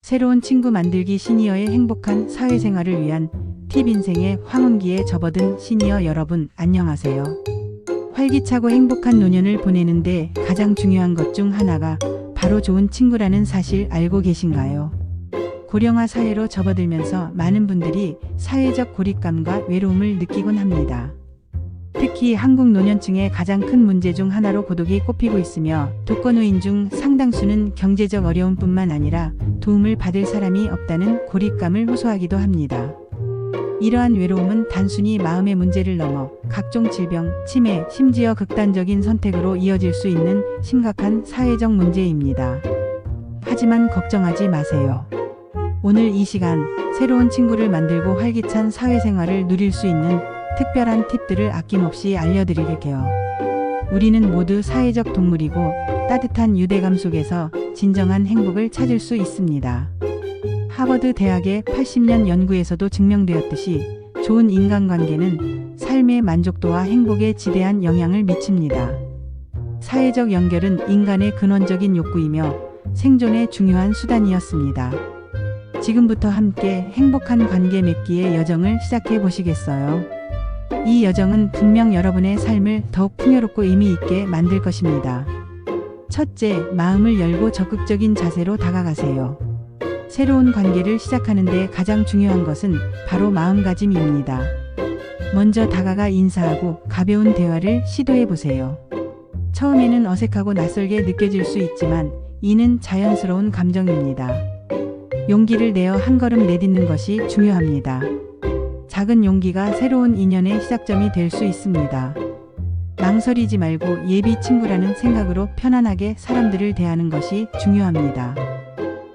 새로운 친구 만들기 시니어의 행복한 사회생활을 위한 팁. 인생의 황혼기에 접어든 시니어 여러분, 안녕하세요. 활기차고 행복한 노년을 보내는데 가장 중요한 것 중 하나가 바로 좋은 친구라는 사실 알고 계신가요? 고령화 사회로 접어들면서 많은 분들이 사회적 고립감과 외로움을 느끼곤 합니다. 특히 한국 노년층의 가장 큰 문제 중 하나로 고독이 꼽히고 있으며 독거노인 중 상당수는 경제적 어려움뿐만 아니라 도움을 받을 사람이 없다는 고립감을 호소하기도 합니다. 이러한 외로움은 단순히 마음의 문제를 넘어 각종 질병, 치매, 심지어 극단적인 선택으로 이어질 수 있는 심각한 사회적 문제입니다. 하지만 걱정하지 마세요. 오늘 이 시간 새로운 친구를 만들고 활기찬 사회생활을 누릴 수 있는 특별한 팁들을 아낌없이 알려드릴게요. 우리는 모두 사회적 동물이고 따뜻한 유대감 속에서 진정한 행복을 찾을 수 있습니다. 하버드 대학의 80년 연구에서도 증명되었듯이 좋은 인간관계는 삶의 만족도와 행복에 지대한 영향을 미칩니다. 사회적 연결은 인간의 근원적인 욕구이며 생존의 중요한 수단이었습니다. 지금부터 함께 행복한 관계 맺기의 여정을 시작해 보시겠어요? 이 여정은 분명 여러분의 삶을 더욱 풍요롭고 의미 있게 만들 것입니다. 첫째, 마음을 열고 적극적인 자세로 다가가세요. 새로운 관계를 시작하는데 가장 중요한 것은 바로 마음가짐입니다. 먼저 다가가 인사하고 가벼운 대화를 시도해 보세요. 처음에는 어색하고 낯설게 느껴질 수 있지만 이는 자연스러운 감정입니다. 용기를 내어 한 걸음 내딛는 것이 중요합니다. 작은 용기가 새로운 인연의 시작점이 될 수 있습니다. 망설이지 말고 예비 친구라는 생각으로 편안하게 사람들을 대하는 것이 중요합니다.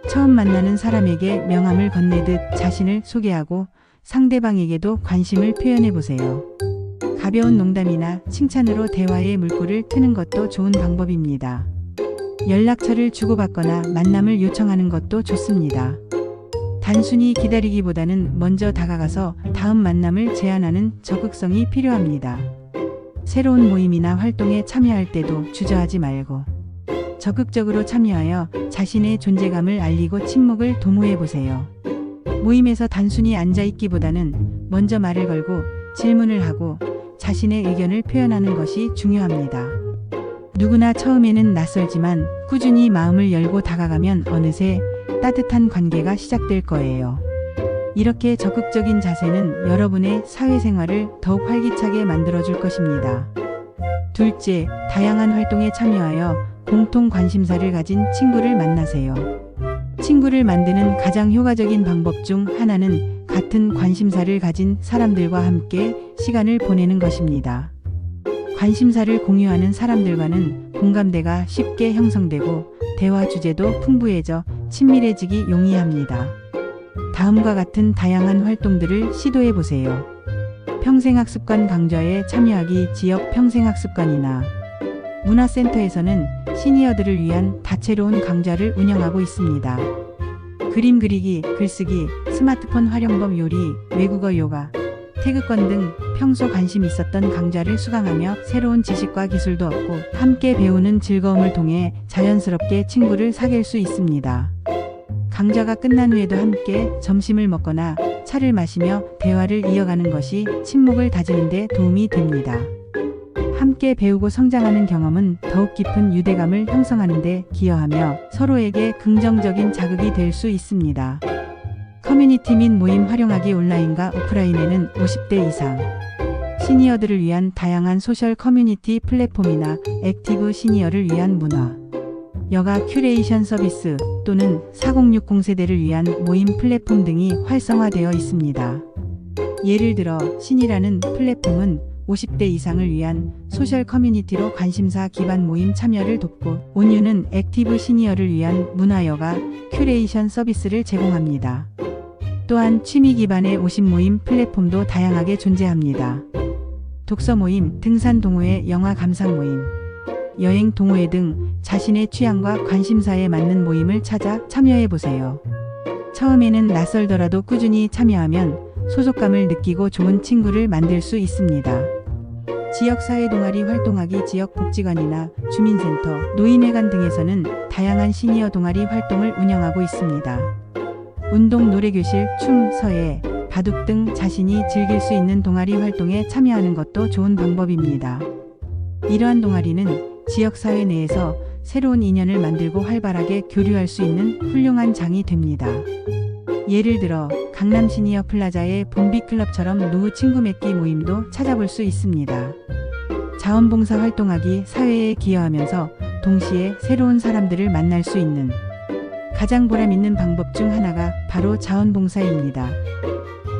처음 만나는 사람에게 명함을 건네듯 자신을 소개하고 상대방에게도 관심을 표현해 보세요. 가벼운 농담이나 칭찬으로 대화의 물꼬를 트는 것도 좋은 방법입니다. 연락처를 주고받거나 만남을 요청하는 것도 좋습니다. 단순히 기다리기보다는 먼저 다가가서 다음 만남을 제안하는 적극성이 필요합니다. 새로운 모임이나 활동에 참여할 때도 주저하지 말고 적극적으로 참여하여 자신의 존재감을 알리고 친목을 도모해 보세요. 모임에서 단순히 앉아있기보다는 먼저 말을 걸고 질문을 하고 자신의 의견을 표현하는 것이 중요합니다. 누구나 처음에는 낯설지만 꾸준히 마음을 열고 다가가면 어느새 따뜻한 관계가 시작될 거예요. 이렇게 적극적인 자세는 여러분의 사회생활을 더욱 활기차게 만들어줄 것입니다. 둘째, 다양한 활동에 참여하여 공통 관심사를 가진 친구를 만나세요. 친구를 만드는 가장 효과적인 방법 중 하나는 같은 관심사를 가진 사람들과 함께 시간을 보내는 것입니다. 관심사를 공유하는 사람들과는 공감대가 쉽게 형성되고 대화 주제도 풍부해져 친밀해지기 용이합니다. 다음과 같은 다양한 활동들을 시도해 보세요. 평생학습관 강좌에 참여하기. 지역 평생학습관이나 문화센터에서는 시니어들을 위한 다채로운 강좌를 운영하고 있습니다. 그림 그리기, 글쓰기, 스마트폰 활용법 요리, 외국어 요가, 태극권 등 평소 관심 있었던 강좌를 수강하며 새로운 지식과 기술도 얻고 함께 배우는 즐거움을 통해 자연스럽게 친구를 사귈 수 있습니다. 강좌가 끝난 후에도 함께 점심을 먹거나 차를 마시며 대화를 이어가는 것이 친목을 다지는 데 도움이 됩니다. 함께 배우고 성장하는 경험은 더욱 깊은 유대감을 형성하는 데 기여하며 서로에게 긍정적인 자극이 될 수 있습니다. 커뮤니티 및 모임 활용하기. 온라인과 오프라인에는 50대 이상 시니어들을 위한 다양한 소셜 커뮤니티 플랫폼이나 액티브 시니어를 위한 문화, 여가 큐레이션 서비스 또는 4060 세대를 위한 모임 플랫폼 등이 활성화되어 있습니다. 예를 들어 신이라는 플랫폼은 50대 이상을 위한 소셜 커뮤니티로 관심사 기반 모임 참여를 돕고 온유는 액티브 시니어를 위한 문화 여가 큐레이션 서비스를 제공합니다. 또한 취미 기반의 50 모임 플랫폼도 다양하게 존재합니다. 독서 모임, 등산 동호회, 영화 감상 모임, 여행 동호회 등 자신의 취향과 관심사에 맞는 모임을 찾아 참여해 보세요. 처음에는 낯설더라도 꾸준히 참여하면 소속감을 느끼고 좋은 친구를 만들 수 있습니다. 지역사회 동아리 활동하기. 지역 복지관이나 주민센터, 노인회관 등에서는 다양한 시니어 동아리 활동을 운영하고 있습니다. 운동, 노래교실, 춤, 서예, 바둑 등 자신이 즐길 수 있는 동아리 활동에 참여하는 것도 좋은 방법입니다. 이러한 동아리는 지역사회 내에서 새로운 인연을 만들고 활발하게 교류할 수 있는 훌륭한 장이 됩니다. 예를 들어 강남 시니어 플라자의 봄비클럽처럼 노후 친구 맺기 모임도 찾아볼 수 있습니다. 자원봉사 활동하기, 사회에 기여하면서 동시에 새로운 사람들을 만날 수 있는 가장 보람있는 방법 중 하나가 바로 자원봉사입니다.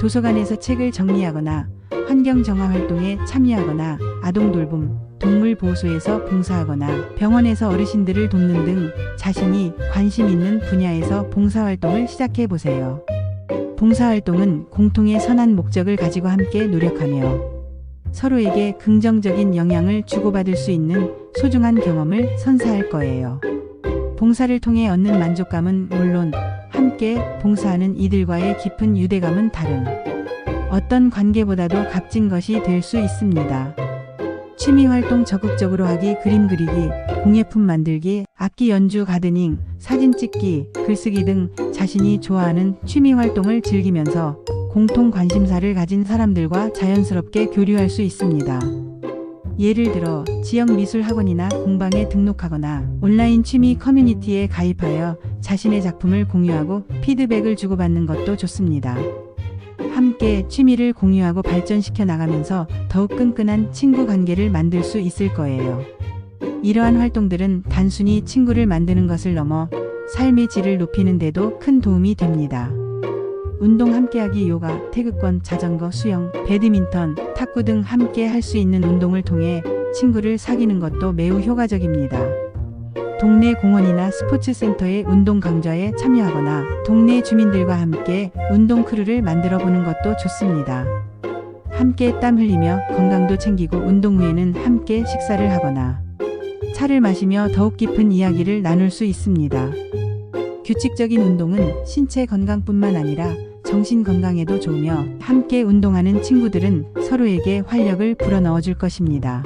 도서관에서 책을 정리하거나 환경정화 활동에 참여하거나 아동돌봄, 동물보호소에서 봉사하거나 병원에서 어르신들을 돕는 등 자신이 관심 있는 분야에서 봉사활동을 시작해보세요. 봉사활동은 공통의 선한 목적을 가지고 함께 노력하며 서로에게 긍정적인 영향을 주고받을 수 있는 소중한 경험을 선사할 거예요. 봉사를 통해 얻는 만족감은 물론 함께 봉사하는 이들과의 깊은 유대감은 다른 어떤 관계보다도 값진 것이 될 수 있습니다. 취미활동 적극적으로 하기, 그림 그리기, 공예품 만들기, 악기 연주, 가드닝, 사진 찍기, 글쓰기 등 자신이 좋아하는 취미활동을 즐기면서 공통 관심사를 가진 사람들과 자연스럽게 교류할 수 있습니다. 예를 들어 지역 미술학원이나 공방에 등록하거나 온라인 취미 커뮤니티에 가입하여 자신의 작품을 공유하고 피드백을 주고받는 것도 좋습니다. 함께 취미를 공유하고 발전시켜 나가면서 더욱 끈끈한 친구 관계를 만들 수 있을 거예요. 이러한 활동들은 단순히 친구를 만드는 것을 넘어 삶의 질을 높이는 데도 큰 도움이 됩니다. 운동 함께하기, 요가, 태극권, 자전거, 수영, 배드민턴, 탁구 등 함께 할 수 있는 운동을 통해 친구를 사귀는 것도 매우 효과적입니다. 동네 공원이나 스포츠센터의 운동 강좌에 참여하거나 동네 주민들과 함께 운동 크루를 만들어 보는 것도 좋습니다. 함께 땀 흘리며 건강도 챙기고 운동 후에는 함께 식사를 하거나 차를 마시며 더욱 깊은 이야기를 나눌 수 있습니다. 규칙적인 운동은 신체 건강뿐만 아니라 정신 건강에도 좋으며 함께 운동하는 친구들은 서로에게 활력을 불어넣어 줄 것입니다.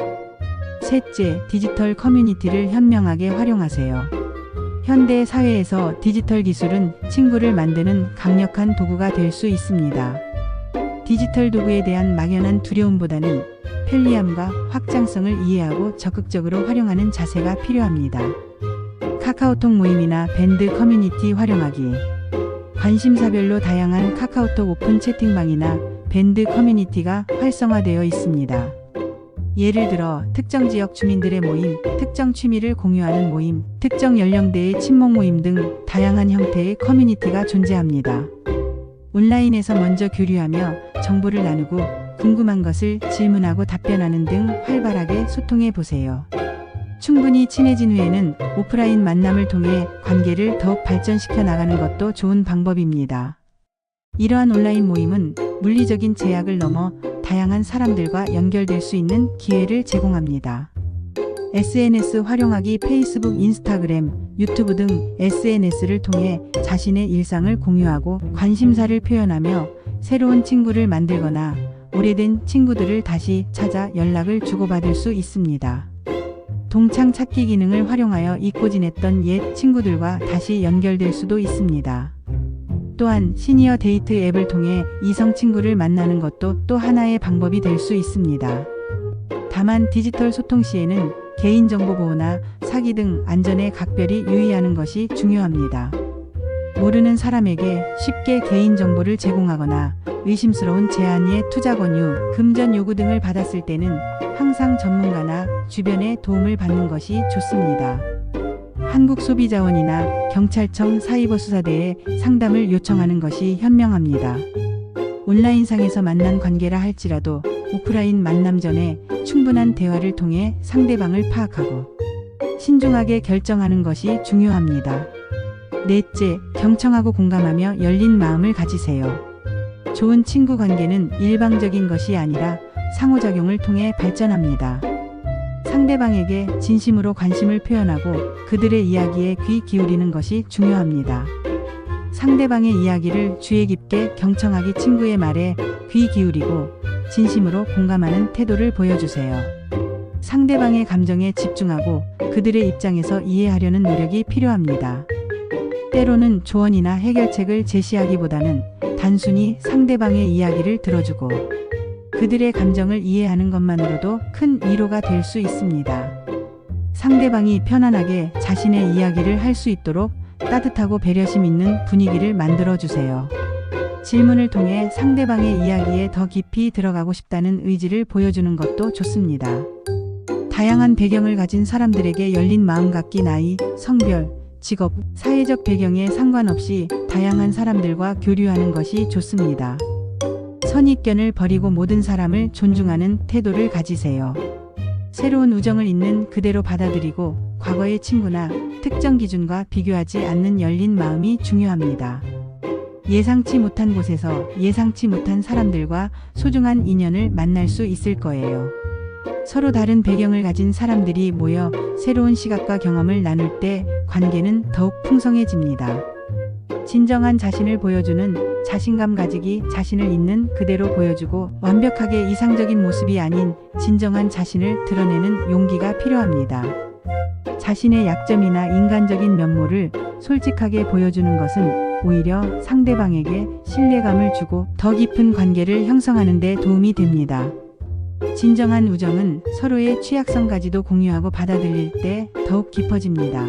셋째, 디지털 커뮤니티를 현명하게 활용하세요. 현대 사회에서 디지털 기술은 친구를 만드는 강력한 도구가 될 수 있습니다. 디지털 도구에 대한 막연한 두려움보다는 편리함과 확장성을 이해하고 적극적으로 활용하는 자세가 필요합니다. 카카오톡 모임이나 밴드 커뮤니티 활용하기. 관심사별로 다양한 카카오톡 오픈 채팅방이나 밴드 커뮤니티가 활성화되어 있습니다. 예를 들어 특정 지역 주민들의 모임, 특정 취미를 공유하는 모임, 특정 연령대의 친목 모임 등 다양한 형태의 커뮤니티가 존재합니다. 온라인에서 먼저 교류하며 정보를 나누고 궁금한 것을 질문하고 답변하는 등 활발하게 소통해 보세요. 충분히 친해진 후에는 오프라인 만남을 통해 관계를 더욱 발전시켜 나가는 것도 좋은 방법입니다. 이러한 온라인 모임은 물리적인 제약을 넘어 다양한 사람들과 연결될 수 있는 기회를 제공합니다. SNS 활용하기. 페이스북, 인스타그램, 유튜브 등 SNS를 통해 자신의 일상을 공유하고 관심사를 표현하며 새로운 친구를 만들거나 오래된 친구들을 다시 찾아 연락을 주고받을 수 있습니다. 동창 찾기 기능을 활용하여 잊고 지냈던 옛 친구들과 다시 연결될 수도 있습니다. 또한 시니어 데이트 앱을 통해 이성 친구를 만나는 것도 또 하나의 방법이 될 수 있습니다. 다만 디지털 소통 시에는 개인정보 보호나 사기 등 안전에 각별히 유의하는 것이 중요합니다. 모르는 사람에게 쉽게 개인정보를 제공하거나 의심스러운 제안의 투자 권유, 금전 요구 등을 받았을 때는 항상 전문가나 주변의 도움을 받는 것이 좋습니다. 한국소비자원이나 경찰청 사이버수사대에 상담을 요청하는 것이 현명합니다. 온라인상에서 만난 관계라 할지라도 오프라인 만남 전에 충분한 대화를 통해 상대방을 파악하고 신중하게 결정하는 것이 중요합니다. 넷째, 경청하고 공감하며 열린 마음을 가지세요. 좋은 친구 관계는 일방적인 것이 아니라 상호작용을 통해 발전합니다. 상대방에게 진심으로 관심을 표현하고 그들의 이야기에 귀 기울이는 것이 중요합니다. 상대방의 이야기를 주의 깊게 경청하기. 친구의 말에 귀 기울이고 진심으로 공감하는 태도를 보여주세요. 상대방의 감정에 집중하고 그들의 입장에서 이해하려는 노력이 필요합니다. 때로는 조언이나 해결책을 제시하기보다는 단순히 상대방의 이야기를 들어주고 그들의 감정을 이해하는 것만으로도 큰 위로가 될 수 있습니다. 상대방이 편안하게 자신의 이야기를 할 수 있도록 따뜻하고 배려심 있는 분위기를 만들어 주세요. 질문을 통해 상대방의 이야기에 더 깊이 들어가고 싶다는 의지를 보여주는 것도 좋습니다. 다양한 배경을 가진 사람들에게 열린 마음 갖기, 나이, 성별, 직업, 사회적 배경에 상관없이 다양한 사람들과 교류하는 것이 좋습니다. 선입견을 버리고 모든 사람을 존중하는 태도를 가지세요. 새로운 우정을 있는 그대로 받아들이고 과거의 친구나 특정 기준과 비교하지 않는 열린 마음이 중요합니다. 예상치 못한 곳에서 예상치 못한 사람들과 소중한 인연을 만날 수 있을 거예요. 서로 다른 배경을 가진 사람들이 모여 새로운 시각과 경험을 나눌 때 관계는 더욱 풍성해집니다. 진정한 자신을 보여주는 자신감 가지기, 자신을 있는 그대로 보여주고 완벽하게 이상적인 모습이 아닌 진정한 자신을 드러내는 용기가 필요합니다. 자신의 약점이나 인간적인 면모를 솔직하게 보여주는 것은 오히려 상대방에게 신뢰감을 주고 더 깊은 관계를 형성하는 데 도움이 됩니다. 진정한 우정은 서로의 취약성까지도 공유하고 받아들일 때 더욱 깊어집니다.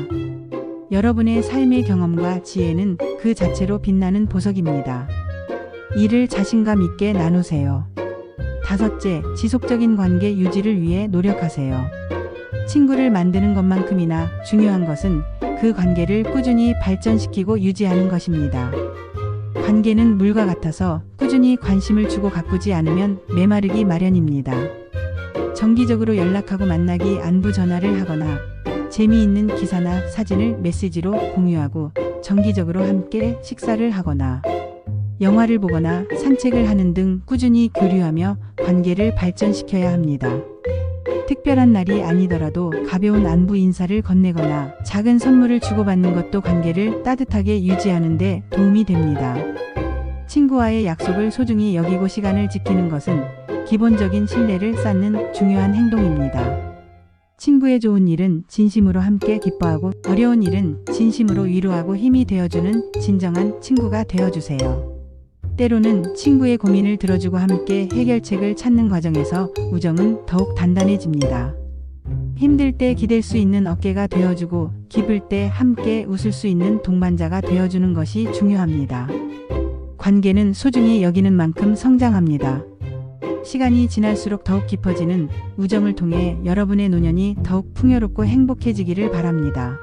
여러분의 삶의 경험과 지혜는 그 자체로 빛나는 보석입니다. 이를 자신감 있게 나누세요. 5째, 지속적인 관계 유지를 위해 노력하세요. 친구를 만드는 것만큼이나 중요한 것은 그 관계를 꾸준히 발전시키고 유지하는 것입니다. 관계는 물과 같아서 꾸준히 관심을 주고 가꾸지 않으면 메마르기 마련입니다. 정기적으로 연락하고 만나기, 안부 전화를 하거나 재미있는 기사나 사진을 메시지로 공유하고 정기적으로 함께 식사를 하거나 영화를 보거나 산책을 하는 등 꾸준히 교류하며 관계를 발전시켜야 합니다. 특별한 날이 아니더라도 가벼운 안부 인사를 건네거나 작은 선물을 주고받는 것도 관계를 따뜻하게 유지하는 데 도움이 됩니다. 친구와의 약속을 소중히 여기고 시간을 지키는 것은 기본적인 신뢰를 쌓는 중요한 행동입니다. 친구의 좋은 일은 진심으로 함께 기뻐하고 어려운 일은 진심으로 위로하고 힘이 되어주는 진정한 친구가 되어주세요. 때로는 친구의 고민을 들어주고 함께 해결책을 찾는 과정에서 우정은 더욱 단단해집니다. 힘들 때 기댈 수 있는 어깨가 되어주고 기쁠 때 함께 웃을 수 있는 동반자가 되어주는 것이 중요합니다. 관계는 소중히 여기는 만큼 성장합니다. 시간이 지날수록 더욱 깊어지는 우정을 통해 여러분의 노년이 더욱 풍요롭고 행복해지기를 바랍니다.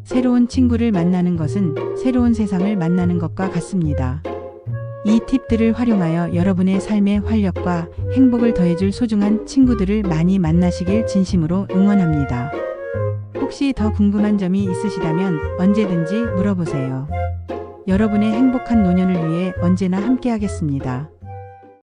새로운 친구를 만나는 것은 새로운 세상을 만나는 것과 같습니다. 이 팁들을 활용하여 여러분의 삶에 활력과 행복을 더해줄 소중한 친구들을 많이 만나시길 진심으로 응원합니다. 혹시 더 궁금한 점이 있으시다면 언제든지 물어보세요. 여러분의 행복한 노년을 위해 언제나 함께하겠습니다.